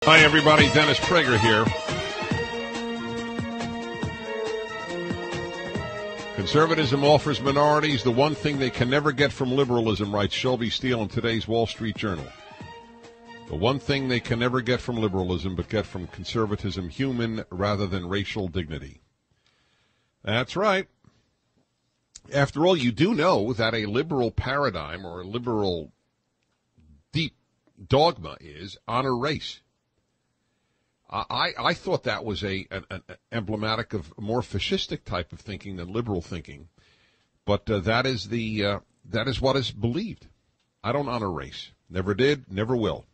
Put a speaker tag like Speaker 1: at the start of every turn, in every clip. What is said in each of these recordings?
Speaker 1: Hi, everybody. Dennis Prager here. Conservatism offers minorities the one thing they can never get from liberalism, writes Shelby Steele in today's Wall Street Journal. The one thing they can never get from liberalism but get from conservatism, human rather than racial dignity. That's right. After all, you do know that a liberal paradigm or a liberal deep dogma is honor race. I thought that was an emblematic of more fascistic type of thinking than liberal thinking, but that is what is believed. I don't honor race. Never did, never will.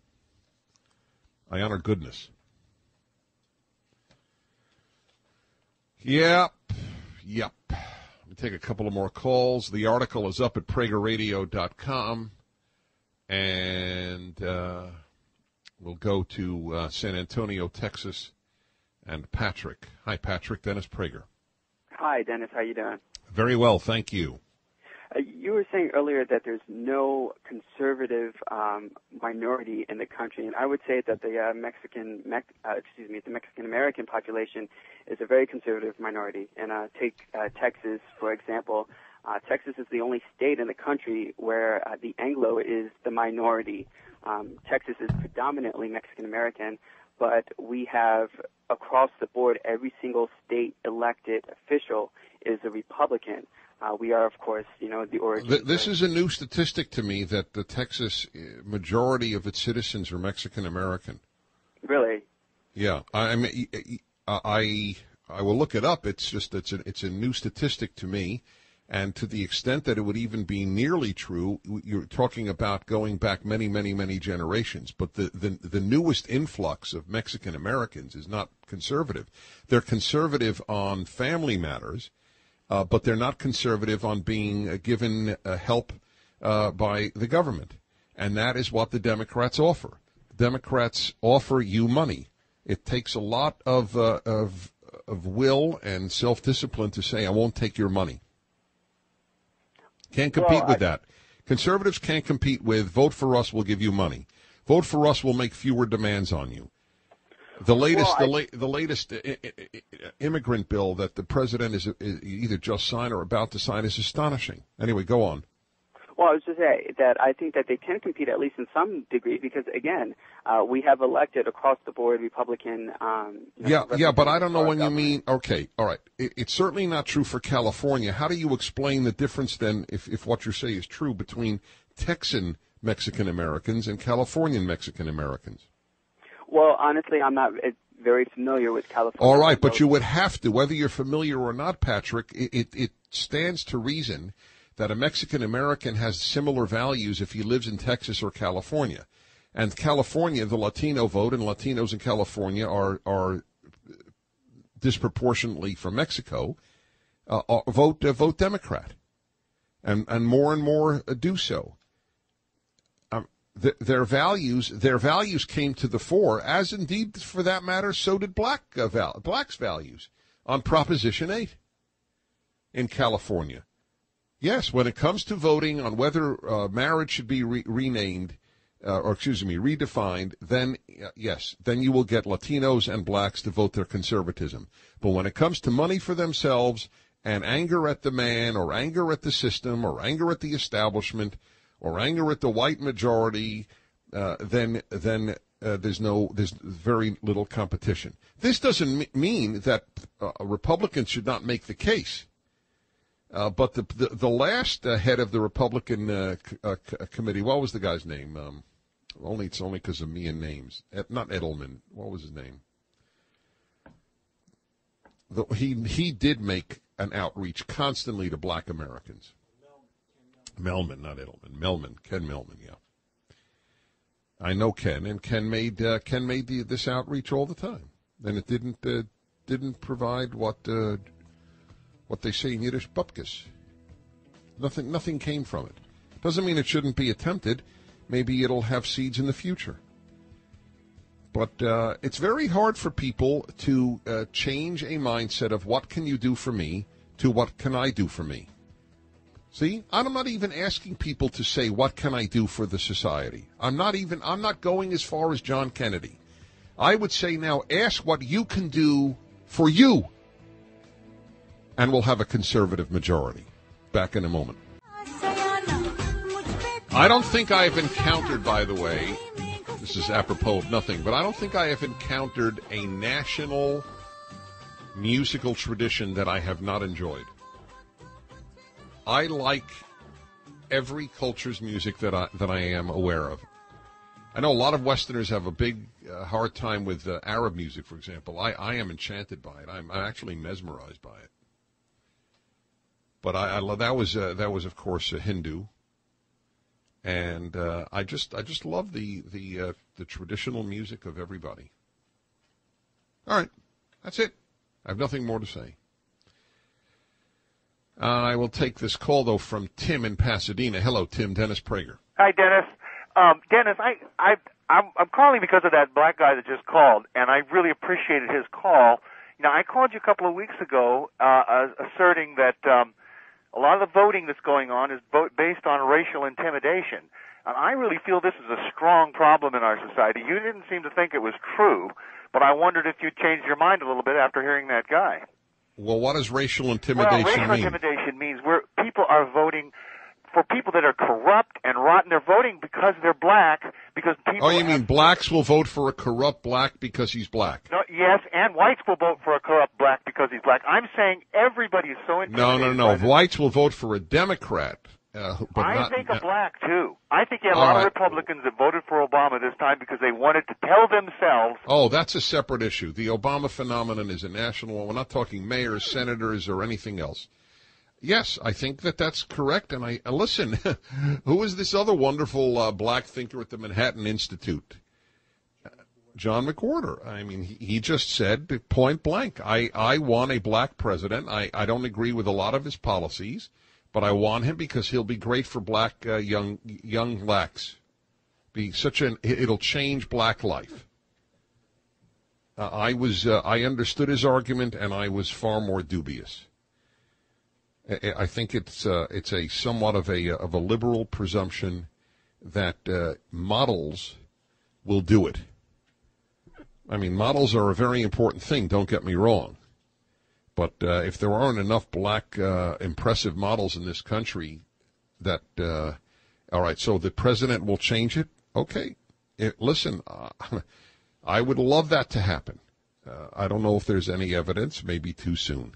Speaker 1: I honor goodness. Yep. Let me take a couple of more calls. The article is up at PragerRadio.com, and we'll go to San Antonio, Texas, and Patrick. Hi, Patrick. Dennis Prager.
Speaker 2: Hi, Dennis. How you doing?
Speaker 1: Very well, thank you.
Speaker 2: You were saying earlier that there's no conservative minority in the country, and I would say that the Mexican American population is a very conservative minority. And take Texas, for example. Texas is the only state in the country where the Anglo is the minority. Texas is predominantly Mexican American, but we have across the board every single state elected official is a Republican. We are, of course, the origin.
Speaker 1: This is a new statistic to me that the Texas majority of its citizens are Mexican American.
Speaker 2: Really?
Speaker 1: Yeah, I mean, I will look it up. It's a new statistic to me. And to the extent that it would even be nearly true, you're talking about going back many, many, many generations. But the newest influx of Mexican Americans is not conservative. They're conservative on family matters, but they're not conservative on being given help by the government. And that is what the Democrats offer. Democrats offer you money. It takes a lot of will and self-discipline to say, I won't take your money. Can't compete with that. Conservatives can't compete with vote for us, we'll give you money. Vote for us, we'll make fewer demands on you. The latest immigrant bill that the president is either just signed or about to sign is astonishing. Anyway, go on.
Speaker 2: Well, I was just saying that I think that they can compete at least in some degree because, again, we have elected across the board Republican.
Speaker 1: But I don't know when you mean. Okay, all right. It's certainly not true for California. How do you explain the difference then, if what you say is true, between Texan Mexican Americans and Californian Mexican Americans?
Speaker 2: Well, honestly, I'm not very familiar with California.
Speaker 1: All right, but you would have to, whether you're familiar or not, Patrick. It stands to reason that a Mexican American has similar values if he lives in Texas or California. And California, the Latino vote, and Latinos in California are disproportionately from Mexico, vote Democrat. And more do so. Their values came to the fore, as indeed, for that matter, so did blacks' values on Proposition 8 in California. Yes, when it comes to voting on whether marriage should be redefined, then yes, then you will get Latinos and blacks to vote their conservatism. But when it comes to money for themselves and anger at the man or anger at the system or anger at the establishment or anger at the white majority, then there's very little competition. This doesn't mean that Republicans should not make the case. But the last head of the Republican committee, what was the guy's name? It's only because of me and names. Not Edelman. What was his name? He did make an outreach constantly to black Americans. Melman, not Edelman. Ken Melman, yeah. I know Ken, and Ken made this outreach all the time, and it didn't provide what they say in Yiddish, bupkis. Nothing came from it. Doesn't mean it shouldn't be attempted. Maybe it'll have seeds in the future. But it's very hard for people to change a mindset of what can you do for me to what can I do for me. See, I'm not even asking people to say what can I do for the society. I'm not going as far as John Kennedy. I would say now ask what you can do for you, and we'll have a conservative majority. Back in a moment. I don't think I have encountered, by the way, this is apropos of nothing, but I don't think I have encountered a national musical tradition that I have not enjoyed. I like every culture's music that I am aware of. I know a lot of Westerners have a big hard time with Arab music, for example. I am enchanted by it. I'm actually mesmerized by it. But I love that was of course a Hindu, and I just love the traditional music of everybody. All right, that's it. I have nothing more to say. I will take this call though from Tim in Pasadena. Hello, Tim. Dennis Prager.
Speaker 3: Hi, Dennis. Dennis, I'm calling because of that black guy that just called, and I really appreciated his call. You know, I called you a couple of weeks ago asserting that a lot of the voting that's going on is based on racial intimidation. And I really feel this is a strong problem in our society. You didn't seem to think it was true, but I wondered if you'd changed your mind a little bit after hearing that guy.
Speaker 1: Well, what does racial intimidation mean?
Speaker 3: Racial intimidation means where people are voting for people that are corrupt and rotten. They're voting because they're black, because people...
Speaker 1: Oh, you mean blacks will vote for a corrupt black because he's black?
Speaker 3: No, yes, and whites will vote for a corrupt black because he's black. I'm saying everybody is so intimidated.
Speaker 1: No. Whites will vote for a Democrat. I
Speaker 3: think a black, too. I think you had a lot of Republicans that voted for Obama this time because they wanted to tell themselves...
Speaker 1: Oh, that's a separate issue. The Obama phenomenon is a national one. We're not talking mayors, senators, or anything else. Yes, I think that's correct. And listen, who is this other wonderful black thinker at the Manhattan Institute? John McWhorter. I mean, he just said point blank, I want a black president. I don't agree with a lot of his policies, but I want him because he'll be great for black young blacks. It'll change black life. I understood his argument, and I was far more dubious. I think it's a somewhat of a liberal presumption that models will do it. I mean, models are a very important thing. Don't get me wrong, but if there aren't enough black impressive models in this country, that all right. So the president will change it. Okay, listen, I would love that to happen. I don't know if there's any evidence. Maybe too soon.